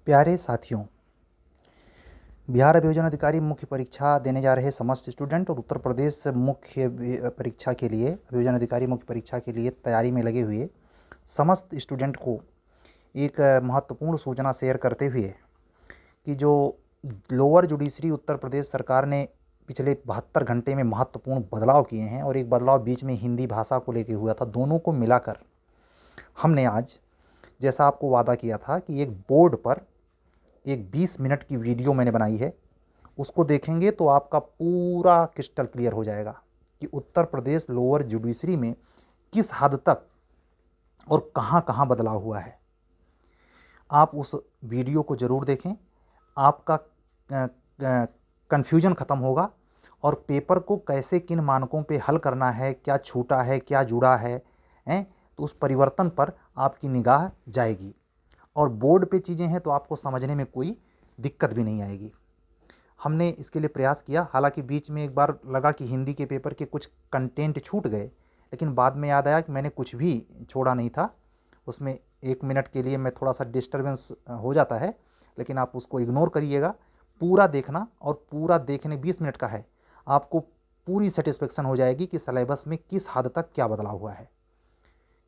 प्यारे साथियों, बिहार अभियोजन अधिकारी मुख्य परीक्षा देने जा रहे समस्त स्टूडेंट और उत्तर प्रदेश मुख्य परीक्षा के लिए अभियोजन अधिकारी मुख्य परीक्षा के लिए तैयारी में लगे हुए समस्त स्टूडेंट को एक महत्वपूर्ण सूचना शेयर करते हुए कि जो लोअर जुडिशरी उत्तर प्रदेश सरकार ने पिछले 72 घंटे में महत्वपूर्ण बदलाव किए हैं और एक बदलाव बीच में हिंदी भाषा को लेकर हुआ था, दोनों को मिलाकर हमने आज, जैसा आपको वादा किया था, कि एक बोर्ड पर एक 20 मिनट की वीडियो मैंने बनाई है। उसको देखेंगे तो आपका पूरा क्रिस्टल क्लियर हो जाएगा कि उत्तर प्रदेश लोअर जुडिशरी में किस हद तक और कहां कहां बदलाव हुआ है। आप उस वीडियो को ज़रूर देखें, आपका कन्फ्यूजन ख़त्म होगा और पेपर को कैसे किन मानकों पे हल करना है, क्या छूटा है, क्या जुड़ा है, तो उस परिवर्तन पर आपकी निगाह जाएगी और बोर्ड पे चीज़ें हैं तो आपको समझने में कोई दिक्कत भी नहीं आएगी। हमने इसके लिए प्रयास किया, हालांकि बीच में एक बार लगा कि हिंदी के पेपर के कुछ कंटेंट छूट गए, लेकिन बाद में याद आया कि मैंने कुछ भी छोड़ा नहीं था। उसमें 1 मिनट के लिए मैं थोड़ा सा डिस्टर्बेंस हो जाता है, लेकिन आप उसको इग्नोर करिएगा। पूरा देखना, और पूरा देखने 20 मिनट का है, आपको पूरी सेटिस्फेक्शन हो जाएगी कि सिलेबस में किस हद तक क्या बदलाव हुआ है।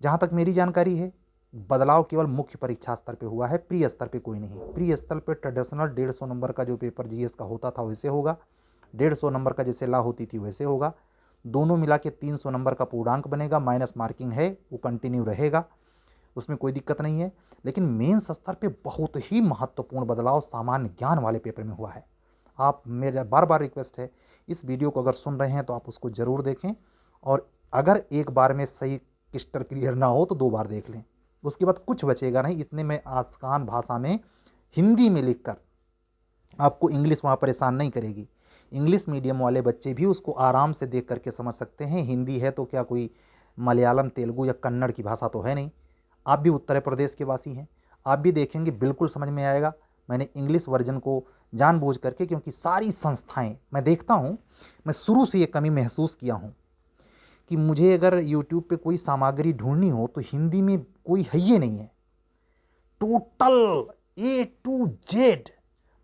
जहाँ तक मेरी जानकारी है, बदलाव केवल मुख्य परीक्षा स्तर पे हुआ है, प्री स्तर पे कोई नहीं। प्री स्तर पे ट्रेडिशनल 150 नंबर का जो पेपर जीएस का होता था वैसे होगा, 150 नंबर का जैसे ला होती थी वैसे होगा। दोनों मिला के 300 नंबर का पूर्णांक बनेगा, माइनस मार्किंग है वो कंटिन्यू रहेगा, उसमें कोई दिक्कत नहीं है। लेकिन मेंस स्तर पे बहुत ही महत्वपूर्ण बदलाव सामान्य ज्ञान वाले पेपर में हुआ है। आप, मेरा बार बार रिक्वेस्ट है, इस वीडियो को अगर सुन रहे हैं तो आप उसको ज़रूर देखें, और अगर एक बार में सही क्रिस्टल क्लियर ना हो तो 2 बार देख लें, उसके बाद कुछ बचेगा नहीं। इतने में आसान भाषा में हिंदी में लिखकर आपको इंग्लिश वहाँ परेशान नहीं करेगी। इंग्लिश मीडियम वाले बच्चे भी उसको आराम से देख करके समझ सकते हैं। हिंदी है तो क्या कोई मलयालम, तेलुगु या कन्नड़ की भाषा तो है नहीं। आप भी उत्तर प्रदेश के वासी हैं, आप भी देखेंगे बिल्कुल समझ में आएगा। मैंने इंग्लिश वर्जन को जानबूझ करके, क्योंकि सारी संस्थाएं मैं देखता हूँ, मैं शुरू से ये कमी महसूस किया हूँ कि मुझे अगर यूट्यूब पे कोई सामग्री ढूंढनी हो तो हिंदी में कोई है ही नहीं है। टोटल A to Z,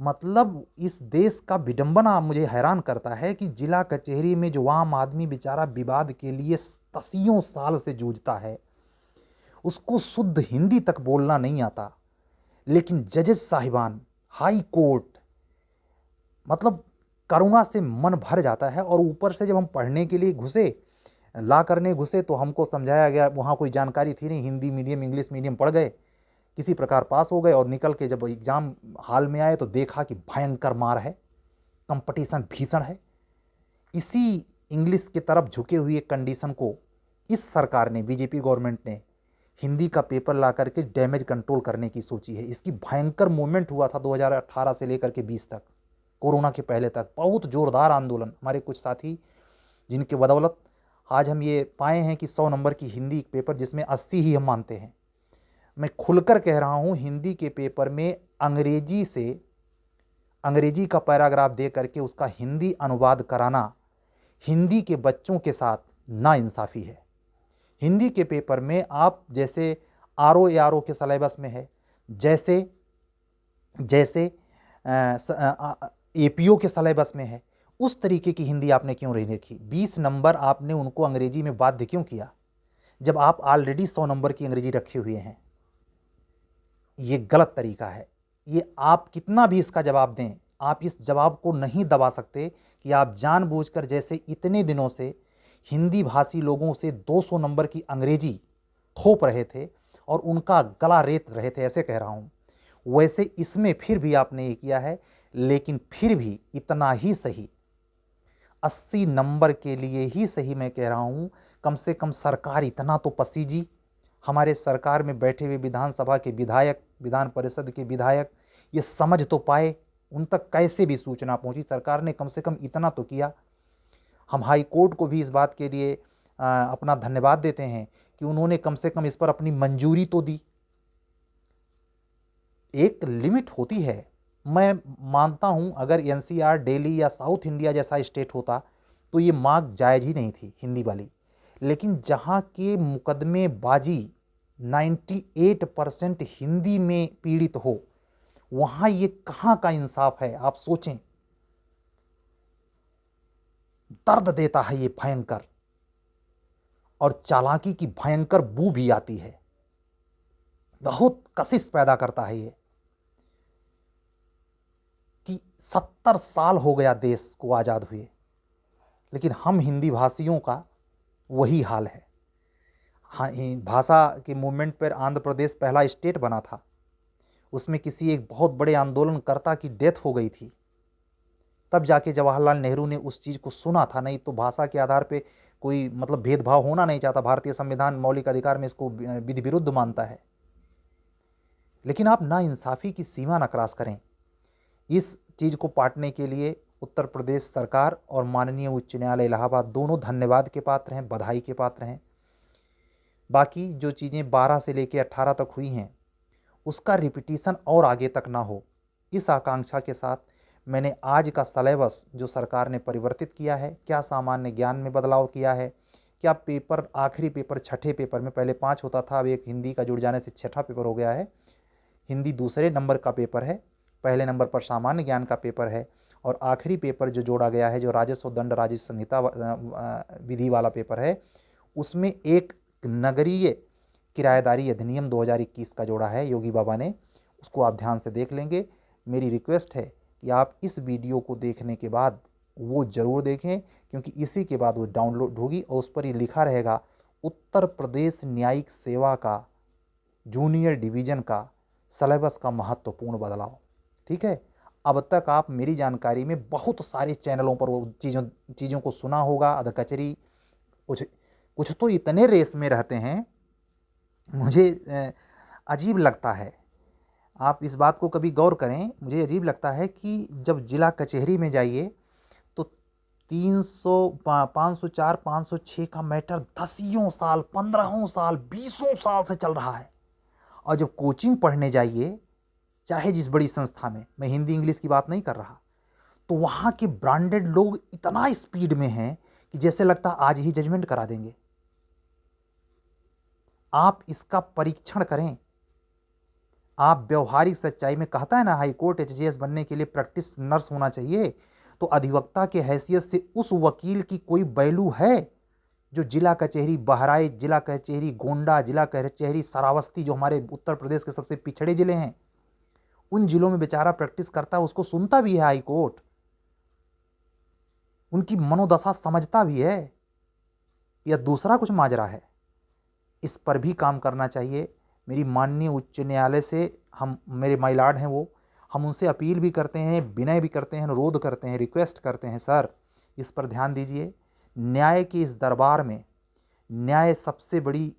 मतलब इस देश का विडंबना मुझे हैरान करता है कि जिला कचहरी में जो आम आदमी बेचारा विवाद के लिए तसियों साल से जूझता है, उसको शुद्ध हिंदी तक बोलना नहीं आता, लेकिन जजेस साहिबान, हाई कोर्ट, मतलब करुणा से मन भर जाता है। और ऊपर से जब हम पढ़ने के लिए घुसे, ला करने घुसे, तो हमको समझाया गया, वहाँ कोई जानकारी थी नहीं, हिंदी मीडियम इंग्लिश मीडियम पढ़ गए, किसी प्रकार पास हो गए, और निकल के जब एग्ज़ाम हाल में आए तो देखा कि भयंकर मार है, कंपटीशन भीषण है। इसी इंग्लिश की तरफ झुके हुए कंडीशन को इस सरकार ने, बीजेपी गवर्नमेंट ने, हिंदी का पेपर ला करके डैमेज कंट्रोल करने की सोची है। इसकी भयंकर मूवमेंट हुआ था 2018 से लेकर के 20 तक, कोरोना के पहले तक, बहुत जोरदार आंदोलन। हमारे कुछ साथी, जिनके बदौलत आज हम ये पाए हैं कि 100 नंबर की हिंदी पेपर जिसमें 80 ही हम मानते हैं। मैं खुलकर कह रहा हूँ, हिंदी के पेपर में अंग्रेजी का पैराग्राफ दे करके उसका हिंदी अनुवाद कराना हिंदी के बच्चों के साथ नाइंसाफ़ी है। हिंदी के पेपर में आप जैसे RO के सिलेबस में है, जैसे जैसे APO के सिलेबस में है, उस तरीके की हिंदी आपने क्यों नहीं लिखी? 20 नंबर आपने उनको अंग्रेजी में बाध्य क्यों किया, जब आप ऑलरेडी 100 नंबर की अंग्रेजी रखे हुए हैं? ये गलत तरीका है। ये आप कितना भी इसका जवाब दें, आप इस जवाब को नहीं दबा सकते कि आप जानबूझकर, जैसे इतने दिनों से हिंदी भाषी लोगों से 200 नंबर की अंग्रेजी थोप रहे थे और उनका गला रेत रहे थे, ऐसे कह रहा हूँ, वैसे इसमें फिर भी आपने ये किया है। लेकिन फिर भी इतना ही सही, 80 नंबर के लिए ही सही मैं कह रहा हूँ, कम से कम सरकार इतना तो पसीजी, हमारे सरकार में बैठे हुए विधानसभा के विधायक, विधान परिषद के विधायक ये समझ तो पाए, उन तक कैसे भी सूचना पहुंची, सरकार ने कम से कम इतना तो किया। हम हाई कोर्ट को भी इस बात के लिए अपना धन्यवाद देते हैं कि उन्होंने कम से कम इस पर अपनी मंजूरी तो दी। एक लिमिट होती है, मैं मानता हूं, अगर NCR, दिल्ली या साउथ इंडिया जैसा स्टेट होता तो ये मांग जायज़ ही नहीं थी हिंदी वाली। लेकिन जहां के मुकदमेबाजी 98% हिंदी में पीड़ित हो, वहां ये कहां का इंसाफ है, आप सोचें। दर्द देता है ये भयंकर, और चालाकी की भयंकर बू भी आती है, बहुत कशिश पैदा करता है ये, कि 70 साल हो गया देश को आजाद हुए, लेकिन हम हिंदी भाषियों का वही हाल है। हाँ, भाषा के मूवमेंट पर आंध्र प्रदेश पहला स्टेट बना था, उसमें किसी एक बहुत बड़े आंदोलनकर्ता की डेथ हो गई थी, तब जाके जवाहरलाल नेहरू ने उस चीज़ को सुना था। नहीं तो भाषा के आधार पे कोई मतलब भेदभाव होना नहीं चाहता, भारतीय संविधान मौलिक अधिकार में इसको विधि विरुद्ध मानता है। लेकिन आप ना इंसाफी की सीमा न क्रॉस करें। इस चीज़ को पाटने के लिए उत्तर प्रदेश सरकार और माननीय उच्च न्यायालय इलाहाबाद दोनों धन्यवाद के पात्र हैं, बधाई के पात्र हैं। बाकी जो चीज़ें 12 से लेकर 18 तक हुई हैं, उसका रिपीटिशन और आगे तक ना हो, इस आकांक्षा के साथ मैंने आज का सिलेबस जो सरकार ने परिवर्तित किया है, क्या सामान्य ज्ञान में बदलाव किया है, क्या पेपर आखिरी पेपर छठे पेपर में पहले 5 होता था, अब एक हिंदी का जुड़ जाने से छठा पेपर हो गया है। हिंदी दूसरे नंबर का पेपर है, पहले नंबर पर सामान्य ज्ञान का पेपर है, और आखिरी पेपर जो जोड़ा गया है, जो राजस्व दंड राजस्व संहिता विधि वाला पेपर है, उसमें एक नगरीय किराएदारी अधिनियम 2021 का जोड़ा है योगी बाबा ने, उसको आप ध्यान से देख लेंगे। मेरी रिक्वेस्ट है कि आप इस वीडियो को देखने के बाद वो ज़रूर देखें, क्योंकि इसी के बाद वो डाउनलोड होगी और उस पर ये लिखा रहेगा उत्तर प्रदेश न्यायिक सेवा का जूनियर डिवीज़न का सिलेबस का महत्वपूर्ण बदलाव। ठीक है, अब तक आप मेरी जानकारी में बहुत सारे चैनलों पर वो चीज़ों को सुना होगा, अध कचरी, कुछ कुछ तो इतने रेस में रहते हैं, मुझे अजीब लगता है। आप इस बात को कभी गौर करें, मुझे अजीब लगता है कि जब जिला कचहरी में जाइए तो 504 506 का मैटर 10 साल 15 साल 20 साल से चल रहा है, और जब कोचिंग पढ़ने जाइए चाहे जिस बड़ी संस्था में, मैं हिंदी इंग्लिश की बात नहीं कर रहा, तो वहाँ के ब्रांडेड लोग इतना स्पीड में हैं कि जैसे लगता आज ही जजमेंट करा देंगे। आप इसका परीक्षण करें। आप व्यवहारिक सच्चाई में, कहता है ना हाई कोर्ट एचजीएस बनने के लिए प्रैक्टिस नर्स होना चाहिए, तो अधिवक्ता के हैसियत से उस वकील की कोई वैल्यू है जो जिला कचहरी बहराइच, जिला कचहरी गोंडा, जिला कचहरी श्रावस्ती, जो हमारे उत्तर प्रदेश के सबसे पिछड़े जिले हैं, उन जिलों में बेचारा प्रैक्टिस करता है, उसको सुनता भी है हाई कोर्ट, उनकी मनोदशा समझता भी है, या दूसरा कुछ माजरा है। इस पर भी काम करना चाहिए। मेरी माननीय उच्च न्यायालय से हम, मेरे माइलॉर्ड हैं वो, हम उनसे अपील भी करते हैं, विनय भी करते हैं, अनुरोध करते हैं, रिक्वेस्ट करते हैं, सर इस पर ध्यान दीजिए। न्याय के इस दरबार में न्याय सबसे बड़ी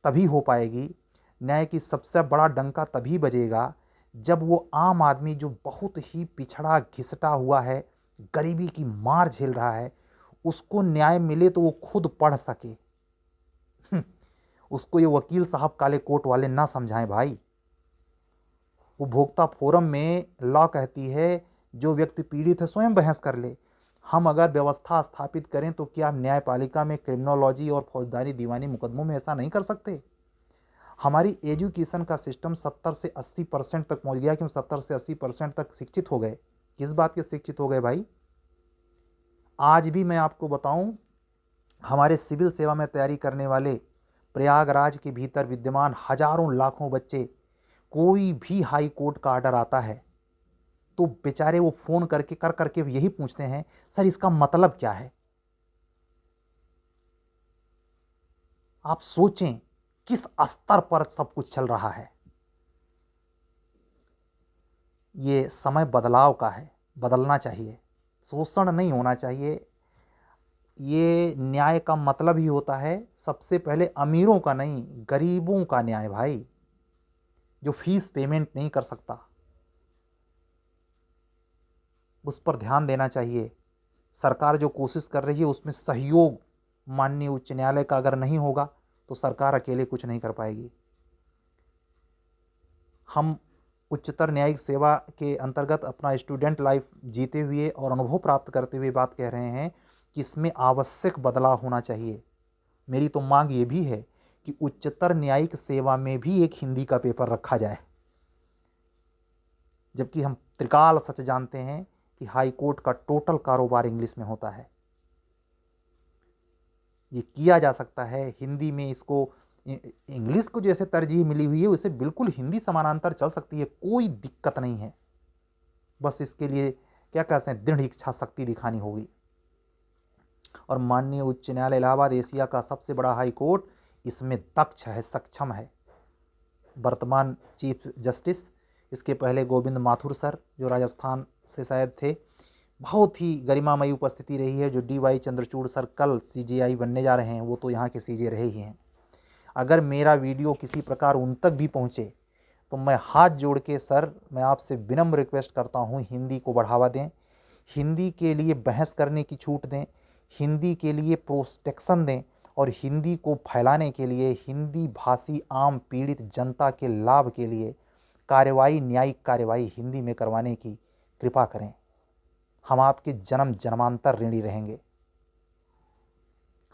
तभी हो पाएगी, न्याय की सबसे बड़ा डंका तभी बजेगा जब वो आम आदमी जो बहुत ही पिछड़ा घिसटा हुआ है, गरीबी की मार झेल रहा है, उसको न्याय मिले तो वो खुद पढ़ सके। उसको ये वकील साहब काले कोट वाले ना समझाएं भाई। उपभोक्ता फोरम में लॉ कहती है जो व्यक्ति पीड़ित है स्वयं बहस कर ले। हम अगर व्यवस्था स्थापित करें तो क्या न्यायपालिका में क्रिमिनोलॉजी और फौजदारी दीवानी मुकदमों में ऐसा नहीं कर सकते? हमारी एजुकेशन का सिस्टम 70 से 80% तक पहुंच गया कि हम 70 से 80% तक शिक्षित हो गए। किस बात के शिक्षित हो गए भाई? आज भी मैं आपको बताऊं, हमारे सिविल सेवा में तैयारी करने वाले प्रयागराज के भीतर विद्यमान हजारों लाखों बच्चे, कोई भी हाई कोर्ट का ऑर्डर आता है तो बेचारे वो फोन करके करके यही पूछते हैं, सर इसका मतलब क्या है? आप सोचें किस स्तर पर सब कुछ चल रहा है। ये समय बदलाव का है, बदलना चाहिए, शोषण नहीं होना चाहिए। ये न्याय का मतलब ही होता है सबसे पहले अमीरों का नहीं, गरीबों का न्याय भाई, जो फीस पेमेंट नहीं कर सकता, उस पर ध्यान देना चाहिए। सरकार जो कोशिश कर रही है उसमें सहयोग माननीय उच्च न्यायालय का अगर नहीं होगा तो सरकार अकेले कुछ नहीं कर पाएगी। हम उच्चतर न्यायिक सेवा के अंतर्गत अपना स्टूडेंट लाइफ जीते हुए और अनुभव प्राप्त करते हुए बात कह रहे हैं कि इसमें आवश्यक बदलाव होना चाहिए। मेरी तो मांग ये भी है कि उच्चतर न्यायिक सेवा में भी एक हिंदी का पेपर रखा जाए। जबकि हम त्रिकाल सच जानते हैं कि हाई कोर्ट का टोटल कारोबार इंग्लिश में होता है। ये किया जा सकता है हिंदी में, इसको इंग्लिश को जैसे तरजीह मिली हुई है उसे बिल्कुल हिंदी समानांतर चल सकती है, कोई दिक्कत नहीं है। बस इसके लिए क्या कहते हैं, दृढ़ इच्छा शक्ति दिखानी होगी। और माननीय उच्च न्यायालय इलाहाबाद एशिया का सबसे बड़ा हाई कोर्ट इसमें दक्ष है, सक्षम है। वर्तमान चीफ जस्टिस, इसके पहले गोविंद माथुर सर जो राजस्थान से शायद थे, बहुत ही गरिमामयी उपस्थिति रही है। जो DY चंद्रचूड़ सर कल CJI बनने जा रहे हैं वो तो यहाँ के CJ रहे ही हैं। अगर मेरा वीडियो किसी प्रकार उन तक भी पहुँचे तो मैं हाथ जोड़ के सर मैं आपसे विनम्र रिक्वेस्ट करता हूँ, हिंदी को बढ़ावा दें, हिंदी के लिए बहस करने की छूट दें, हिंदी के लिए प्रोटेक्शन दें और हिंदी को फैलाने के लिए, हिंदी भाषी आम पीड़ित जनता के लाभ के लिए कार्यवाही, न्यायिक कार्यवाही हिंदी में करवाने की कृपा करें। हम आपके जन्म जन्मांतर ऋणी रहेंगे।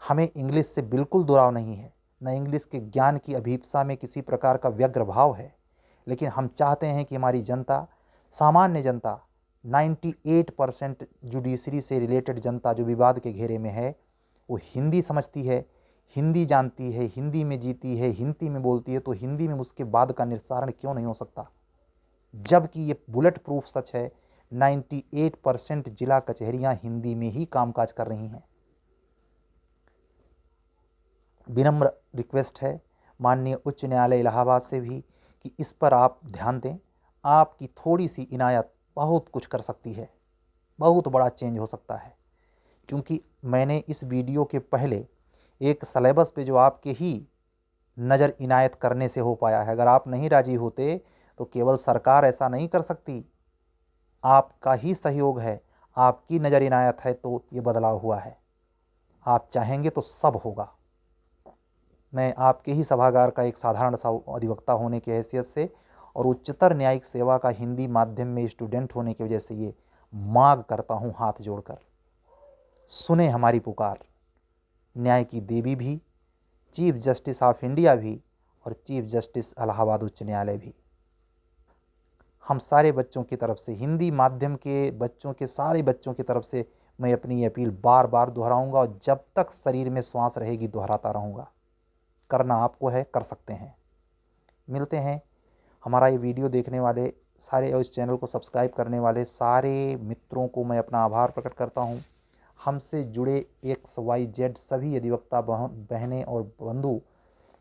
हमें इंग्लिश से बिल्कुल दुराव नहीं है, न इंग्लिश के ज्ञान की अभीप्सा में किसी प्रकार का व्यग्र भाव है, लेकिन हम चाहते हैं कि हमारी जनता, सामान्य जनता, 98% जुडिशरी से रिलेटेड जनता जो विवाद के घेरे में है, वो हिंदी समझती है, हिंदी जानती है, हिंदी में जीती है, हिंदी में बोलती है। तो हिंदी में उसके बाद का निस्तारण क्यों नहीं हो सकता? जबकि ये बुलेट प्रूफ सच है, 98% जिला कचहरियां हिंदी में ही कामकाज कर रही हैं। विनम्र रिक्वेस्ट है माननीय उच्च न्यायालय इलाहाबाद से भी कि इस पर आप ध्यान दें। आपकी थोड़ी सी इनायत बहुत कुछ कर सकती है, बहुत बड़ा चेंज हो सकता है। क्योंकि मैंने इस वीडियो के पहले एक सिलेबस पे जो आपके ही नज़र इनायत करने से हो पाया है। अगर आप नहीं राजी होते तो केवल सरकार ऐसा नहीं कर सकती, आपका ही सहयोग है, आपकी नज़र इनायत है तो ये बदलाव हुआ है। आप चाहेंगे तो सब होगा। मैं आपके ही सभागार का एक साधारण सा अधिवक्ता होने की हैसियत से और उच्चतर न्यायिक सेवा का हिंदी माध्यम में स्टूडेंट होने की वजह से ये मांग करता हूँ हाथ जोड़कर, सुने हमारी पुकार। न्याय की देवी भी, चीफ जस्टिस ऑफ इंडिया भी और चीफ जस्टिस इलाहाबाद उच्च न्यायालय भी, हम सारे बच्चों की तरफ से, हिंदी माध्यम के बच्चों के सारे बच्चों की तरफ से मैं अपनी अपील बार बार दोहराऊंगा और जब तक शरीर में श्वास रहेगी दोहराता रहूँगा। करना आपको है, कर सकते हैं। मिलते हैं। हमारा ये वीडियो देखने वाले सारे और इस चैनल को सब्सक्राइब करने वाले सारे मित्रों को मैं अपना आभार प्रकट करता हूँ। हमसे जुड़े XYZ सभी अधिवक्ता बहनें और बंधु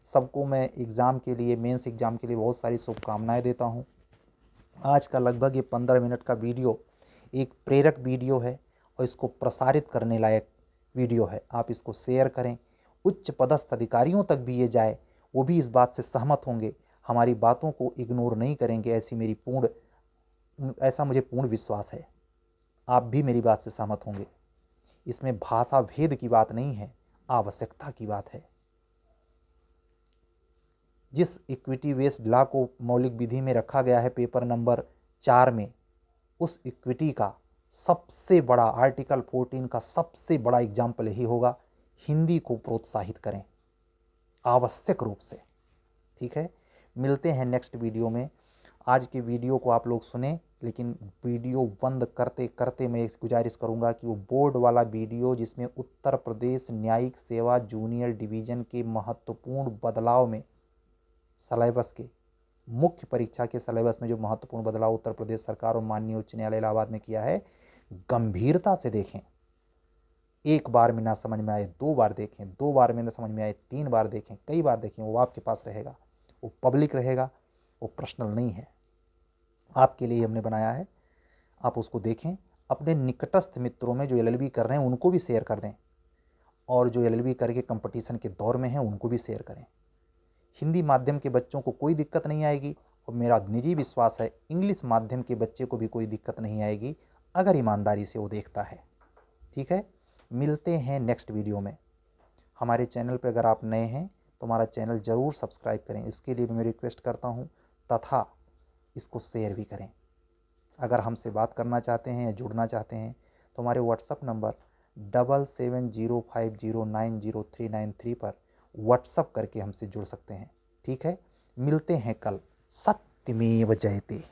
सबको मैं एग्ज़ाम के लिए, मेंस एग्ज़ाम के लिए बहुत सारी शुभकामनाएं देता हूँ। आज का लगभग ये 15 मिनट का वीडियो एक प्रेरक वीडियो है और इसको प्रसारित करने लायक वीडियो है। आप इसको शेयर करें, उच्च पदस्थ अधिकारियों तक भी ये जाए, वो भी इस बात से सहमत होंगे, हमारी बातों को इग्नोर नहीं करेंगे, ऐसा मुझे पूर्ण विश्वास है। आप भी मेरी बात से सहमत होंगे। इसमें भाषा भेद की बात नहीं है, आवश्यकता की बात है। जिस इक्विटी बेस्ड लॉ को मौलिक विधि में रखा गया है पेपर नंबर 4 में, उस इक्विटी का सबसे बड़ा, आर्टिकल 14 का सबसे बड़ा एग्जाम्पल यही होगा, हिंदी को प्रोत्साहित करें आवश्यक रूप से। ठीक है, मिलते हैं नेक्स्ट वीडियो में। आज के वीडियो को आप लोग सुने, लेकिन वीडियो बंद करते करते मैं गुजारिश करूंगा कि वो बोर्ड वाला वीडियो जिसमें उत्तर प्रदेश न्यायिक सेवा जूनियर डिवीज़न के महत्वपूर्ण बदलाव में, सिलेबस के, मुख्य परीक्षा के सिलेबस में जो महत्वपूर्ण बदलाव उत्तर प्रदेश सरकार और माननीय उच्च न्यायालय इलाहाबाद ने किया है, गंभीरता से देखें। एक बार में ना समझ में आए 2 बार देखें, 2 बार में ना समझ में आए 3 बार देखें, कई बार देखें। वो आपके पास रहेगा, वो पब्लिक रहेगा, वो पर्सनल नहीं है, आपके लिए हमने बनाया है। आप उसको देखें, अपने निकटस्थ मित्रों में जो LLB कर रहे हैं उनको भी शेयर कर दें, और जो LLB करके कंपटीशन के दौर में हैं उनको भी शेयर करें। हिंदी माध्यम के बच्चों को कोई दिक्कत नहीं आएगी और मेरा निजी विश्वास है इंग्लिश माध्यम के बच्चे को भी कोई दिक्कत नहीं आएगी, अगर ईमानदारी से वो देखता है। ठीक है, मिलते हैं नेक्स्ट वीडियो में। हमारे चैनल पर अगर आप नए हैं तो हमारा चैनल ज़रूर सब्सक्राइब करें, इसके लिए भी मैं रिक्वेस्ट करता हूँ, तथा इसको शेयर भी करें। अगर हमसे बात करना चाहते हैं या जुड़ना चाहते हैं तो हमारे व्हाट्सअप नंबर 7705090393 पर व्हाट्सअप करके हमसे जुड़ सकते हैं। ठीक है, मिलते हैं कल। सत्यमेव जयते।